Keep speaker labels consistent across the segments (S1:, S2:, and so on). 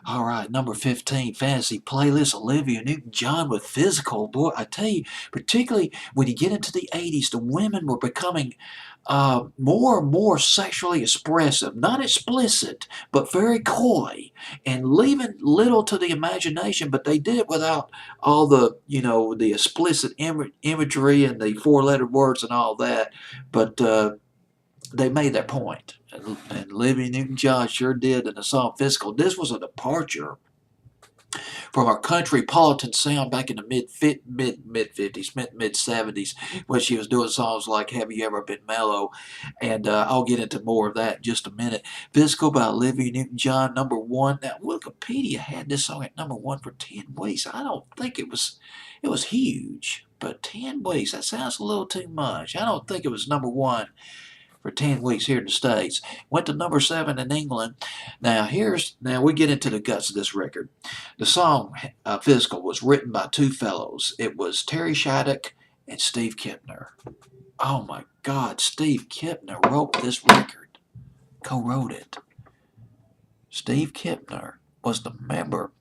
S1: All right, number 15, fantasy playlist, Olivia Newton-John with Physical. Boy, I tell you, particularly when you get into the 80s, the women were becoming more and more sexually expressive. Not explicit, but very coy and leaving little to the imagination, but they did it without all the, the explicit imagery and the four-letter words and all that. But they made their point. And Olivia Newton-John sure did in the song Physical. This was a departure from our country Politan sound back in the mid 50s, mid 70s, when she was doing songs like "Have You Ever Been Mellow," and I'll get into more of that in just a minute. "Physical" by Olivia Newton-John, number one. Now Wikipedia had this song at number one for 10 weeks. I don't think it was. It was huge, but 10 weeks. That sounds a little too much. I don't think it was number one for 10 weeks here in the States. Went to number 7 in England. Now we get into the guts of this record. The song Physical was written by two fellows. It was Terry Shattuck and Steve Kipner. Oh my God, Steve Kipner wrote this record, co-wrote it. Steve Kipner was the member.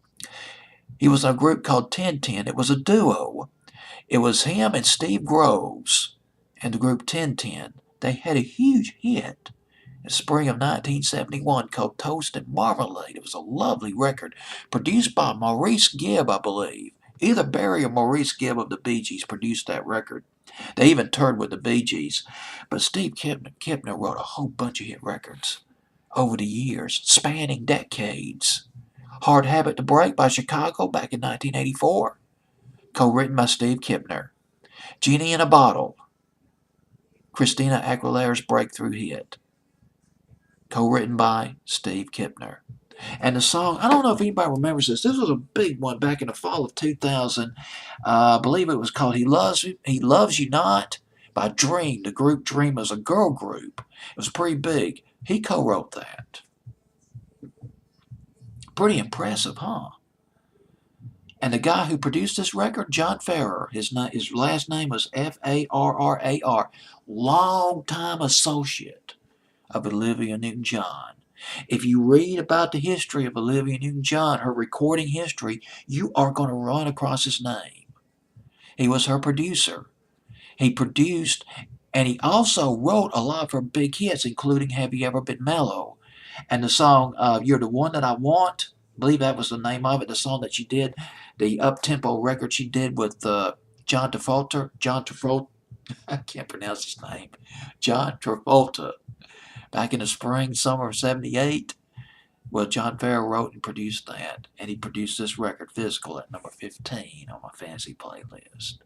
S1: He was in a group called 1010. It was a duo. It was him and Steve Groves and the group 1010. They had a huge hit in spring of 1971 called Toast and Marmalade. It was a lovely record produced by Maurice Gibb, I believe. Either Barry or Maurice Gibb of the Bee Gees produced that record. They even toured with the Bee Gees. But Steve Kipner wrote a whole bunch of hit records over the years, spanning decades. Hard Habit to Break by Chicago back in 1984, co-written by Steve Kipner. Genie in a Bottle, Christina Aguilera's breakthrough hit, co-written by Steve Kipner. And the song, I don't know if anybody remembers this. This was a big one back in the fall of 2000. I believe it was called He Loves You Not by Dream. The group Dream was a girl group. It was pretty big. He co-wrote that. Pretty impressive, huh? And the guy who produced this record, John Farrar, his last name was Farrar, long-time associate of Olivia Newton-John. If you read about the history of Olivia Newton-John, her recording history, you are going to run across his name. He was her producer. He produced, and he also wrote a lot of her big hits, including Have You Ever Been Mellow? And the song You're the One That I Want, I believe that was the name of it, the song that she did, the up-tempo record she did with John Travolta, I can't pronounce his name, John Travolta, back in the spring, summer of 78. Well, John Farrar wrote and produced that, and he produced this record, Physical, at number 15 on my fantasy playlist.